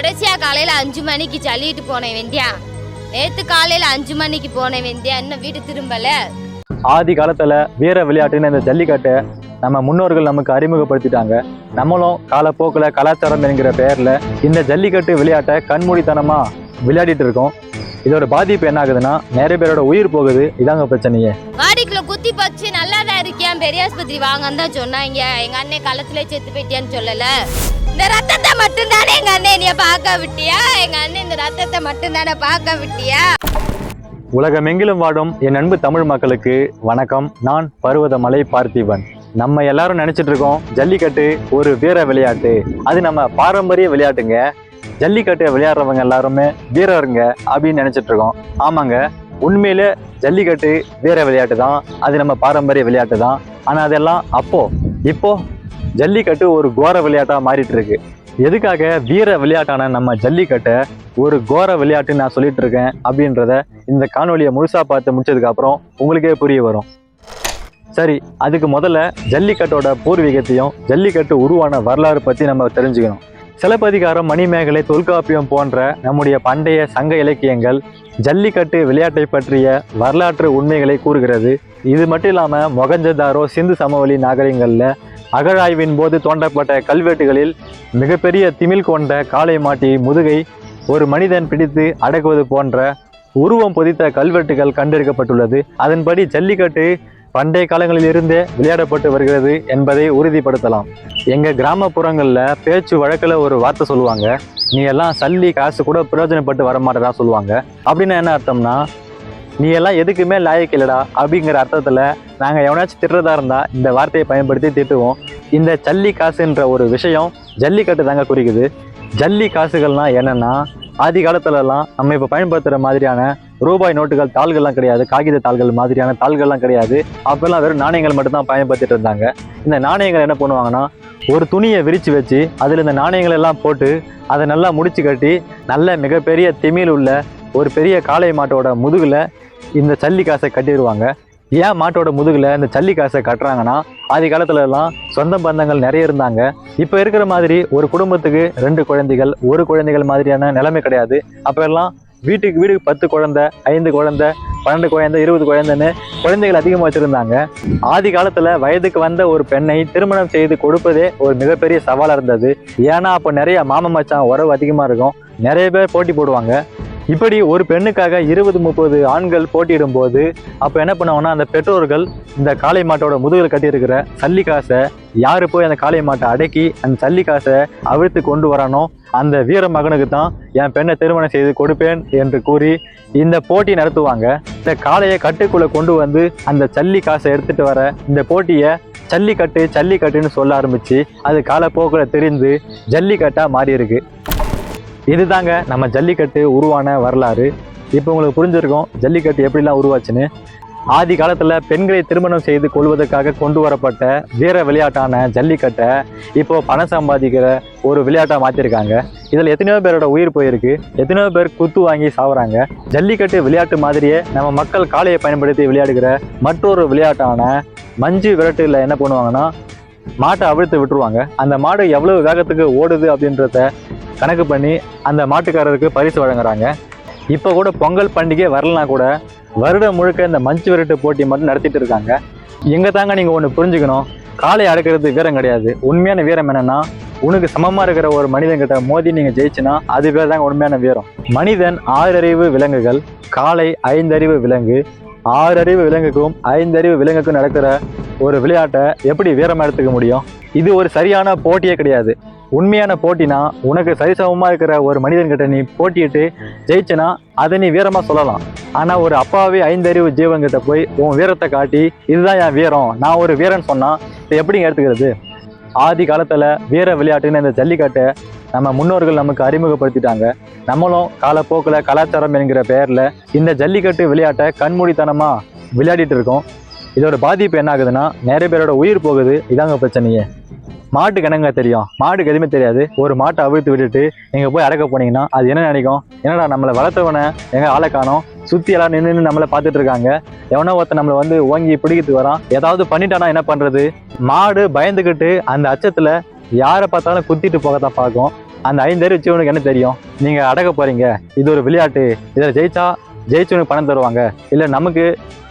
கடைசியா காலையில 5 மணிக்கு சொல்லிட்டு போனேன் வெந்தியா. நேத்து காலையில 5 மணிக்கு போனேன் வெந்தியா, இன்னும் வீடு திரும்பல. ஆதி காலத்துல வீர விளையாட்டுன்னு இந்த ஜல்லிக்கட்டை நம்ம முன்னோர்கள் நமக்கு அறிமுகப்படுத்திட்டாங்க. நம்மளும் காலப்போக்கில் கலாச்சாரம் என்கிற பெயர்ல இந்த ஜல்லிக்கட்டு விளையாட்டை கண்மூடித்தனமா விளையாடிட்டு இருக்கோம். இதோட பாதிப்பு என்ன ஆகுதுன்னா நிறைய பேரோட உயிர் போகுது. இதாங்க பிரச்சனையே. வாடிக்குள்ள குத்தி பச்சு நல்லாதான் இருக்கியா, பெரிய ஆஸ்பத்திரி வாங்கன்னு தான் சொன்னாங்க. எங்க அண்ணன் களத்துல செத்து போயிட்டியான்னு சொல்லல. இந்த ரத்தத்தை மட்டும் தானே எங்க அண்ணன் என்னைய பார்க்க விட்டியா? எங்க அண்ணன் இந்த ரத்தத்தை மட்டும் தானே பார்க்க விட்டியா? உலகமெங்கிலும் வாடும் என் அன்பு தமிழ் மக்களுக்கு வணக்கம். நான் பருவதமலை பார்த்திபன். நம்ம எல்லாரும் நினைச்சிட்டு இருக்கோம் ஜல்லிக்கட்டு ஒரு வீர விளையாட்டு, அது நம்ம பாரம்பரிய விளையாட்டுங்க. ஜல்லிக்கட்டு விளையாடுறவங்க எல்லாருமே வீரருங்க அப்படின்னு நினைச்சிட்டு இருக்கோம். ஆமாங்க, உண்மையில ஜல்லிக்கட்டு வீர விளையாட்டு தான், அது நம்ம பாரம்பரிய விளையாட்டு தான். ஆனால் அதெல்லாம் இப்போ ஜல்லிக்கட்டு ஒரு கோர விளையாட்டா மாறிட்டு இருக்கு. எதுக்காக வீர விளையாட்டான நம்ம ஜல்லிக்கட்டை ஒரு கோர விளையாட்டுன்னு நான் சொல்லிட்டு இருக்கேன் அப்படின்றத இந்த காணொலியை முழுசா பார்த்து முடிச்சதுக்கு அப்புறம் உங்களுக்கே புரிய வரும். சரி, அதுக்கு முதல்ல ஜல்லிக்கட்டோட பூர்வீகத்தையும் ஜல்லிக்கட்டு உருவான வரலாறு பற்றி நம்ம தெரிஞ்சுக்கணும். சிலப்பதிகாரம், மணிமேகலை, தொல்காப்பியம் போன்ற நம்முடைய பண்டைய சங்க இலக்கியங்கள் ஜல்லிக்கட்டு விளையாட்டை பற்றிய வரலாற்று உண்மைகளை கூறுகிறது. இது மட்டும் இல்லாமல் மொகஞ்சதாரோ, சிந்து சமவெளி நாகரிகங்களில் அகழாய்வின் போது தோண்டப்பட்ட கல்வெட்டுகளில் மிகப்பெரிய திமில் கொண்ட காளை மாட்டி முதுகை ஒரு மனிதன் பிடித்து அடக்குவது போன்ற உருவம் பொதித்த கல்வெட்டுகள் கண்டெடுக்கப்பட்டுள்ளது. அதன்படி ஜல்லிக்கட்டு பண்டைய காலங்களில் இருந்தே விளையாடப்பட்டு வருகிறது என்பதை உறுதிப்படுத்தலாம். எங்கள் கிராமப்புறங்களில் பேச்சு வழக்கில் ஒரு வார்த்தை சொல்லுவாங்க, நீ எல்லாம் சல்லி காசு கூட பிரயோஜனப்பட்டு வரமாட்டதா சொல்லுவாங்க. அப்படின்னா என்ன அர்த்தம்னா, நீ எல்லாம் எதுக்குமே லாயக்கு இல்லடா அப்படிங்கிற அர்த்தத்தில் நாங்கள் எவனாச்சும் திட்டுறதா இருந்தால் இந்த வார்த்தையை பயன்படுத்தி திட்டுவோம். இந்த ஜல்லி காசுன்ற ஒரு விஷயம் ஜல்லிக்கட்டு தாங்க குறிக்குது. ஜல்லி காசுகள்னா என்னென்னா, ஆதி காலத்துலலாம் நம்ம இப்போ பயன்படுத்துகிற மாதிரியான ரூபாய் நோட்டுகள், தாள்கள்லாம் கிடையாது, காகித தாள்கள் மாதிரியான தாள்கள்லாம் கிடையாது. அப்போல்லாம் வெறும் நாணயங்கள் மட்டும்தான் பயன்படுத்திட்டு இருந்தாங்க. இந்த நாணயங்கள் என்ன பண்ணுவாங்கன்னா, ஒரு துணியை விரித்து வச்சு அதில் இந்த நாணயங்கள் எல்லாம் போட்டு அதை நல்லா முடிச்சு கட்டி நல்ல மிகப்பெரிய திமிழ் உள்ள ஒரு பெரிய காளை மாட்டோட முதுகில் இந்த ஜல்லி காசை கட்டிடுவாங்க. ஏன் மாட்டோட முதுகில் இந்த ஜல்லி காசை கட்டுறாங்கன்னா, ஆதி காலத்துலலாம் சொந்த பந்தங்கள் நிறைய இருந்தாங்க. இப்போ இருக்கிற மாதிரி ஒரு குடும்பத்துக்கு 2 குழந்தைகள், 1 குழந்தைகள் மாதிரியான நிலைமை கிடையாது. அப்போ எல்லாம் வீட்டுக்கு 10 குழந்தை, 5 குழந்தை, 12 குழந்தை, 20 குழந்தைன்னு குழந்தைகள் அதிகமாக வச்சுருந்தாங்க. ஆதி காலத்தில் வயதுக்கு வந்த ஒரு பெண்ணை திருமணம் செய்து கொடுப்பதே ஒரு மிகப்பெரிய சவாலாக இருந்தது. ஏன்னா அப்போ நிறைய மாமன் மச்சான் உறவு அதிகமாக இருக்கும், நிறைய பேர் போட்டி போடுவாங்க. இப்படி ஒரு பெண்ணுக்காக 20-30 ஆண்கள் போட்டியிடும் போது அப்போ என்ன பண்ணுவாங்கன்னா, அந்த பெற்றோர்கள் இந்த காளை மாட்டோட முதுகில் கட்டியிருக்கிற சல்லி காசை யாரு போய் அந்த காளை மாட்டை அடக்கி அந்த சல்லி காசை அவிழ்த்து கொண்டு வரானோ அந்த வீர மகனுக்கு தான் என் பெண்ணை திருமணம் செய்து கொடுப்பேன் என்று கூறி இந்த போட்டி நடத்துவாங்க. இந்த காளையை கட்டுக்குள்ளே கொண்டு வந்து அந்த சல்லி காசை எடுத்துட்டு வர இந்த போட்டியை ஜல்லிக்கட்டுன்னு சொல்ல ஆரம்பிச்சு அது காலப்போக்கில் தெரிந்து ஜல்லிக்கட்டாக மாறி இருக்கு. இதுதாங்க நம்ம ஜல்லிக்கட்டு உருவான வரலாறு. இப்போ உங்களுக்கு புரிஞ்சிருக்கும் ஜல்லிக்கட்டு எப்படிலாம் உருவாச்சுன்னு. ஆதி காலத்தில் பெண்களை திருமணம் செய்து கொள்வதற்காக கொண்டு வரப்பட்ட வீர விளையாட்டான ஜல்லிக்கட்டை இப்போ பணம் சம்பாதிக்கிற ஒரு விளையாட்டாக மாற்றிருக்காங்க. இதில் எத்தனையோ பேரோட உயிர் போயிருக்கு, எத்தனையோ பேர் குத்து வாங்கி சாவுறாங்க. ஜல்லிக்கட்டு விளையாட்டு மாதிரியே நம்ம மக்கள் காளையை பயன்படுத்தி விளையாடுகிற மற்றொரு விளையாட்டான மஞ்சு விரட்டுல என்ன பண்ணுவாங்கன்னா, மாட்டை அவிழ்த்து விட்டுருவாங்க. அந்த மாடு எவ்வளவு வேகத்துக்கு ஓடுது அப்படின்றத கணக்கு பண்ணி அந்த மாட்டுக்காரருக்கு பரிசு வழங்குறாங்க. இப்போ கூட பொங்கல் பண்டிகை வரலனா கூட வருடம் முழுக்க இந்த மஞ்சு விரட்டு போட்டி மட்டும் நடத்திட்டு இருக்காங்க. எங்கே தாங்க நீங்கள் ஒன்று புரிஞ்சுக்கணும், காளை அடக்கிறது வீரம் கிடையாது. உண்மையான வீரம் என்னன்னா, உனக்கு சமமாக இருக்கிற ஒரு மனிதன்கிட்ட மோதி நீங்கள் ஜெயிச்சுன்னா அது பேர் தாங்க உண்மையான வீரம். மனிதன் 6 அறிவு விலங்குகள், காளை 5 அறிவு விலங்கு. 6 அறிவு விலங்குக்கும் 5 அறிவு விலங்குக்கும் நடக்கிற ஒரு விளையாட்டை எப்படி வீரமாக எடுத்துக்க முடியும்? இது ஒரு சரியான போட்டியே கிடையாது. உண்மையான போட்டினா, உனக்கு சரிசமமாக இருக்கிற ஒரு மனிதன்கிட்ட நீ போட்டிட்டு ஜெயிச்சனா அதை நீ வீரமாக சொல்லலாம். ஆனால் ஒரு அப்பாவே 5 அறிவு ஜீவன்கிட்ட போய் உன் வீரத்தை காட்டி இதுதான் என் வீரம், நான் ஒரு வீரன் சொன்னால் இதை எப்படிங்க எடுத்துக்கிறது? ஆதி காலத்தில் வீர விளையாட்டுன்னு இந்த ஜல்லிக்கட்டை நம்ம முன்னோர்கள் நமக்கு அறிமுகப்படுத்திட்டாங்க. நம்மளும் காலப்போக்கில் கலாச்சாரம் என்கிற பெயரில் இந்த ஜல்லிக்கட்டு விளையாட்டை கண்மூடித்தனமாக விளையாடிட்டு இருக்கோம். இதோட பாதிப்பு என்ன ஆகுதுன்னா நிறைய பேரோட உயிர் போகுது. இதாங்க பிரச்சனையே. மாட்டுக்கு என்னங்க தெரியும்? மாட்டுக்கு எதுவுமே தெரியாது. ஒரு மாட்டை அவிழ்த்து விட்டுட்டு நீங்கள் போய் அடக்க போனீங்கன்னா அது என்ன நினைக்கும்? என்னடா நம்மளை வளர்த்தவனை எங்கள் ஆளை காணோம், சுற்றி எல்லாம் நின்று நம்மளை பார்த்துட்டு இருக்காங்க, எவனோ ஒருத்தன் நம்மளை வந்து ஓங்கி பிடிக்கிட்டு வரான், ஏதாவது பண்ணிட்டானா என்ன பண்ணுறது? மாடு பயந்துக்கிட்டு அந்த அச்சத்தில் யாரை பார்த்தாலும் குத்திட்டு போகத்தான் பார்க்கும். அந்த 5 அறிவு வச்சவனுக்கு என்ன தெரியும்? நீங்கள் அடக்க போகிறீங்க, இது ஒரு விளையாட்டு, இதில் ஜெயிச்சவனுக்கு பணம் தருவாங்க, இல்லை நமக்கு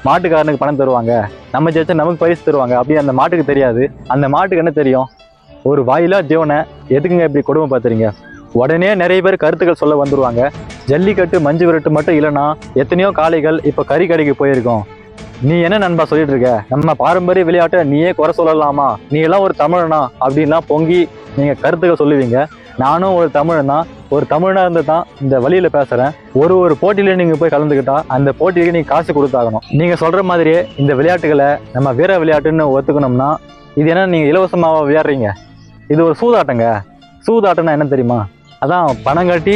மாட்டுக்காரனுக்கு பணம் தருவாங்க, நம்ம ஜெயிச்சா நமக்கு பரிசு தருவாங்க அப்படின்னு அந்த மாட்டுக்கு தெரியாது. அந்த மாட்டுக்கு என்ன தெரியும்? ஒரு வாயிலா ஜீவனை எதுக்குங்க இப்படி கொடுமை பார்த்துறீங்க? உடனே நிறைய பேர் கருத்துக்கள் சொல்ல வந்துடுவாங்க. ஜல்லிக்கட்டு மஞ்சு விரட்டு மட்டும் இல்லைன்னா எத்தனையோ காளைகள் இப்போ கறி கடைக்கு போயிருக்கோம். நீ என்ன நண்பா சொல்லிட்டு இருக்க? நம்ம பாரம்பரிய விளையாட்டை நீயே குறை சொல்லலாமா? நீ எல்லாம் ஒரு தமிழனா அப்படின்லாம் பொங்கி நீங்கள் கருத்துக்கள் சொல்லுவீங்க. நானும் ஒரு தமிழன் தான். ஒரு தமிழனா இருந்து தான் இந்த வழியில பேசுகிறேன். ஒரு போட்டியில நீங்கள் போய் கலந்துக்கிட்டா அந்த போட்டிக்கு நீங்கள் காசு கொடுத்தாகணும். நீங்கள் சொல்கிற மாதிரியே இந்த விளையாட்டுகளை நம்ம வீர விளையாட்டுன்னு ஒத்துக்கணும்னா இது என்ன நீங்கள் இலவசமாக விளையாடுறீங்க? இது ஒரு சூதாட்டங்க. சூதாட்டம்னா என்ன தெரியுமா? அதான் பணம் கட்டி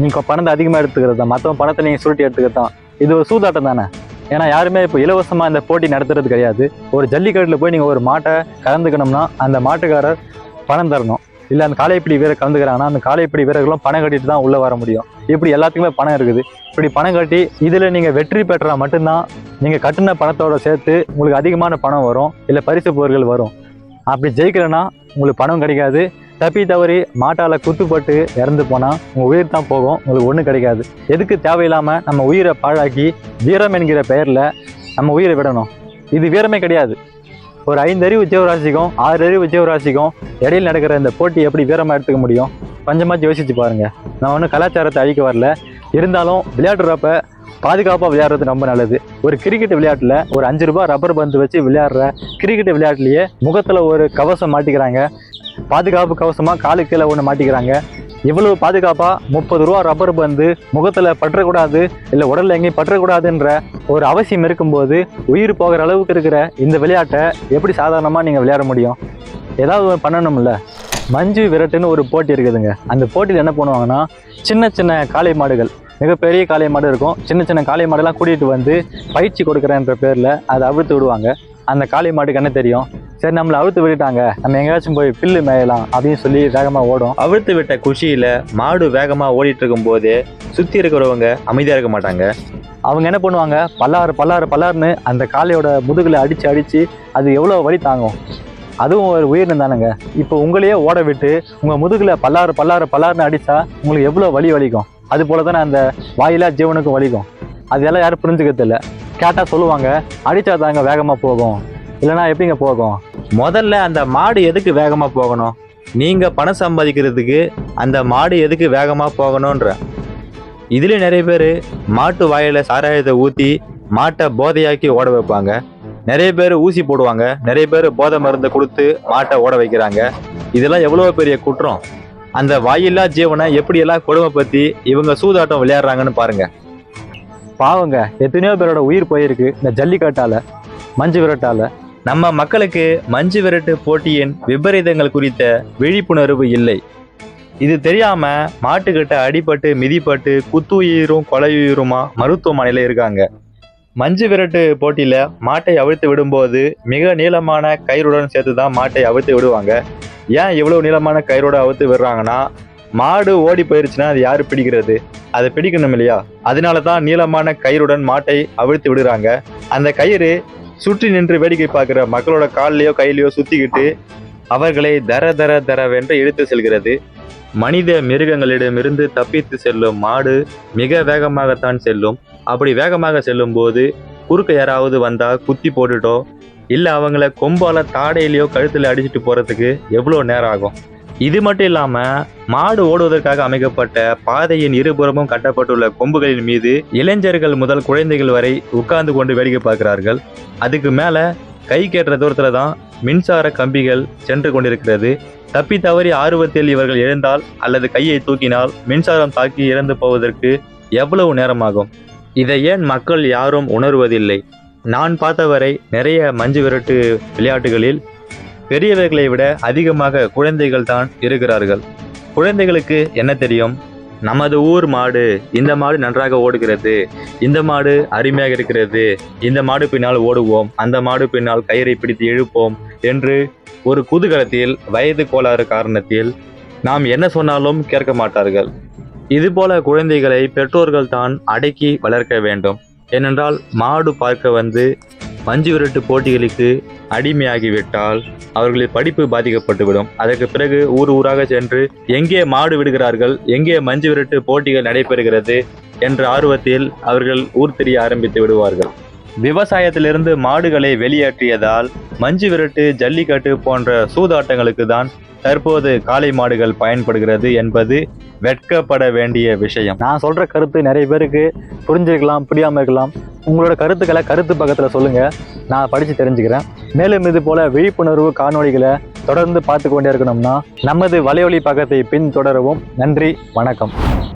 நீங்கள் பணத்தை அதிகமாக எடுத்துக்கிறது தான், மற்றவங்க பணத்தை நீங்கள் சுருட்டி எடுத்துக்கிறது தான். இது ஒரு சூதாட்டம் தானே. ஏன்னா யாருமே இப்போ இலவசமாக இந்த போட்டி நடத்துறது கிடையாது. ஒரு ஜல்லிக்கட்டில் போய் நீங்கள் ஒரு மாட்டை கலந்துக்கணும்னா அந்த மாட்டுக்காரர் பணம் தரணும். இல்லை அந்த காளைப்பிடி வீரர் கலந்துக்கிறாங்கன்னா அந்த காளைப்பிடி வீரர்களும் பணம் கட்டிட்டு தான் உள்ளே வர முடியும். இப்படி எல்லாத்துக்குமே பணம் இருக்குது. இப்படி பணம் கட்டி இதில் நீங்கள் வெற்றி பெற்றால் மட்டும்தான் நீங்கள் கட்டின பணத்தோடு சேர்த்து உங்களுக்கு அதிகமான பணம் வரும், இல்லை பரிசு பொருட்கள் வரும். அப்படி ஜெயிக்கலைன்னா உங்களுக்கு பணம் கிடைக்காது. தப்பி தவறி மாட்டால் குத்துப்பட்டு இறந்து போனால் உங்கள் உயிர் தான் போகும், உங்களுக்கு ஒன்றும் கிடைக்காது. எதுக்கு தேவையில்லாமல் நம்ம உயிரை பாழாக்கி வீரம் என்கிற பெயரில் நம்ம உயிரை விடணும்? இது வீரமே கிடையாது. ஒரு 5 அறிவு ஜீவராசிக்கும் 6 அறிவு ஜீவராசிக்கும் இடையில் நடக்கிற இந்த போட்டி எப்படி வீரமாக எடுத்துக்க முடியும்? கொஞ்சமாச்சு யோசிச்சு பாருங்கள். நான் ஒன்றும் கலாச்சாரத்தை அழிக்க வரல. இருந்தாலும் விளையாடுறப்ப பாதுகாப்பாக விளையாடுறது ரொம்ப நல்லது. ஒரு கிரிக்கெட் விளையாட்டில் ஒரு 5 ரூபாய் ரப்பர் பந்து வச்சு விளையாடுற கிரிக்கெட் விளையாட்டுலேயே முகத்தில் ஒரு கவசம் மாட்டிக்கிறாங்க, பாதுகாப்பு கவசமாக காலுக்கு கீழே ஒன்று மாட்டிக்கிறாங்க. இவ்வளவு பாதுகாப்பாக 30 ரூபா ரப்பர் பந்து முகத்தில் பற்றக்கூடாது, இல்லை உடலில் எங்கேயும் பற்றக்கூடாதுன்ற ஒரு அவசியம் இருக்கும்போது உயிர் போகிற அளவுக்கு இருக்கிற இந்த விளையாட்டை எப்படி சாதாரணமாக நீங்கள் விளையாட முடியும்? ஏதாவது பண்ணணும்ல. மஞ்சு விரட்டுன்னு ஒரு போட்டி இருக்குதுங்க. அந்த போட்டியில் என்ன பண்ணுவாங்கன்னா சின்ன சின்ன காளை மாடுகள், மிகப்பெரிய காளை மாடு இருக்கும், சின்ன சின்ன காளை மாடெல்லாம் கூட்டிகிட்டு வந்து பயிற்சி கொடுக்குறேன்ற பேரில் அதை அவிழ்த்து விடுவாங்க. அந்த காளை மாட்டுக்கு என்ன தெரியும்? சரி, நம்மளை அவிழ்த்து விட்டுட்டாங்க, நம்ம எங்கேயாச்சும் போய் பில்லு மேயலாம் அப்படின்னு சொல்லி வேகமாக ஓடும். அவிழ்த்து விட்ட குஷியில் மாடு வேகமாக ஓடிட்டு இருக்கும் போதே சுற்றி இருக்கிறவங்க அமைதியாக இருக்க மாட்டாங்க. அவங்க என்ன பண்ணுவாங்க? பல்லாறுன்னு அந்த காளையோட முதுகில் அடித்து அது எவ்வளோ வலி தாங்கும்? அதுவும் ஒரு உயிரினம் தானேங்க. இப்போ உங்களையே ஓட விட்டு உங்கள் முதுகில் பல்லாறுன்னு அடித்தா உங்களுக்கு எவ்வளோ வலிக்கும்? அது போல தானே அந்த வாயிலா ஜீவனுக்கும் வலிக்கும். அதெல்லாம் யாரும் புரிஞ்சுக்கிறதில்ல. கேட்டால் சொல்லுவாங்க, அடித்தா தாங்க வேகமாக போகும், இல்லைனா எப்படிங்க போகும்? முதல்ல அந்த மாடு எதுக்கு வேகமாக போகணும்? நீங்கள் பணம் சம்பாதிக்கிறதுக்கு அந்த மாடு எதுக்கு வேகமாக போகணுன்ற. இதில் நிறைய பேர் மாட்டு வாயில் சாராயத்தை ஊற்றி மாட்டை போதையாக்கி ஓட வைப்பாங்க. நிறைய பேர் ஊசி போடுவாங்க, நிறைய பேர் போதை மருந்தை கொடுத்து மாட்டை ஓட வைக்கிறாங்க. இதெல்லாம் எவ்வளோ பெரிய குற்றம். அந்த வாயில்லா ஜீவனை எப்படியெல்லாம் கொடுமைப்படுத்தி இவங்க சூதாட்டம் விளையாடுறாங்கன்னு பாருங்க. பாவங்க, எத்தனையோ பேரோட உயிர் போயிருக்கு இந்த ஜல்லிக்கட்டால, மஞ்சு விரட்டால. நம்ம மக்களுக்கு மஞ்சு விரட்டு போட்டியின் விபரீதங்கள் குறித்த விழிப்புணர்வு இல்லை. இது தெரியாம மாட்டுக்கிட்ட அடிபட்டு மிதிப்பட்டு குத்துயிரும் கொலையுயிருமா மருத்துவமனையில இருக்காங்க. மஞ்சு விரட்டு போட்டியில மாட்டை அவிழ்த்து விடும்போது மிக நீளமான கயிறுடன் சேர்த்து தான் மாட்டை அவிழ்த்து விடுவாங்க. ஏன் இவ்வளவு நீளமான கயிறோட அவிழ்த்து விடுறாங்கன்னா, மாடு ஓடி போயிருச்சுன்னா அது யாரு பிடிக்கிறது? அதை பிடிக்கணும் இல்லையா? அதனால தான் நீளமான கயிறுடன் மாட்டை அவிழ்த்து விடுறாங்க. அந்த கயிறு சுற்றி நின்று வேடிக்கை பார்க்குற மக்களோட காலிலையோ கையிலையோ சுத்திக்கிட்டு அவர்களை தரவென்று இழுத்து செல்கிறது. மனித மிருகங்களிடமிருந்து தப்பித்து செல்லும் மாடு மிக வேகமாகத்தான் செல்லும். அப்படி வேகமாக செல்லும் போது குறுக்க யாராவது வந்தா குத்தி போட்டுட்டோ இல்லை அவங்கள கொம்பால தாடையிலையோ கழுத்தில் அடிச்சுட்டு போறதுக்கு எவ்வளோ நேரம் ஆகும்? இது மட்டும் இல்லாம மாடு ஓடுவதற்காக அமைக்கப்பட்ட பாதையின் இருபுறமும் கட்டப்பட்டுள்ள கொம்புகளின் மீது இளைஞர்கள் முதல் குழந்தைகள் வரை உட்கார்ந்து கொண்டு வேடிக்கை பார்க்கிறார்கள். அதுக்கு மேல கை கேட்டுற தூரத்துல தான் மின்சார கம்பிகள் சென்று கொண்டிருக்கிறது. தப்பி தவறி ஆர்வத்தில் இவர்கள் எழுந்தால் அல்லது கையை தூக்கினால் மின்சாரம் தாக்கி இறந்து போவதற்கு எவ்வளவு நேரமாகும்? இதை ஏன் மக்கள் யாரும் உணர்வதில்லை? நான் பார்த்தவரை நிறைய மஞ்சு விரட்டு விளையாட்டுகளில் பெரியவர்களை விட அதிகமாக குழந்தைகள் தான் இருக்கிறார்கள். குழந்தைகளுக்கு என்ன தெரியும்? நமது ஊர் மாடு, இந்த மாடு நன்றாக ஓடுகிறது, இந்த மாடு அருமையாக இருக்கிறது, இந்த மாடு பின்னால் ஓடுவோம், அந்த மாடு பின்னால் கயிறை பிடித்து இழுப்போம் என்று ஒரு குதூகலத்தில் வயது கோளாறு காரணத்தில் நாம் என்ன சொன்னாலும் கேட்க மாட்டார்கள். இதுபோல குழந்தைகளை பெற்றோர்கள் தான் அடக்கி வளர்க்க வேண்டும். ஏனென்றால் மாடு பார்க்க வந்து மஞ்சு விரட்டு போட்டிகளுக்கு அடிமையாகிவிட்டால் அவர்களின் படிப்பு பாதிக்கப்பட்டுவிடும். அதற்கு பிறகு ஊர் ஊராக சென்று எங்கே மாடு விடுகிறார்கள், எங்கே மஞ்சு விரட்டு போட்டிகள் நடைபெறுகிறது என்ற ஆர்வத்தில் அவர்கள் ஊர் தெரிய ஆரம்பித்து விடுவார்கள். விவசாயத்திலிருந்து மாடுகளை வெளியேற்றியதால் மஞ்சு விரட்டு, ஜல்லிக்கட்டு போன்ற சூதாட்டங்களுக்கு தான் தற்போது காளை மாடுகள் பயன்படுகிறது என்பது வெட்கப்பட வேண்டிய விஷயம். நான் சொல்ற கருத்து நிறைய பேருக்கு புரிஞ்சிருக்கலாம், புரியாம இருக்கலாம். உங்களோட கருத்துக்களை கருத்து பக்கத்தில் சொல்லுங்க, நான் படித்து தெரிஞ்சுக்கிறேன். மேலும் இது போல விழிப்புணர்வு காணொளிகளை தொடர்ந்து பார்த்து கொண்டே இருக்கணும்னா நமது வலையொலி பக்கத்தை பின்தொடரவும். நன்றி, வணக்கம்.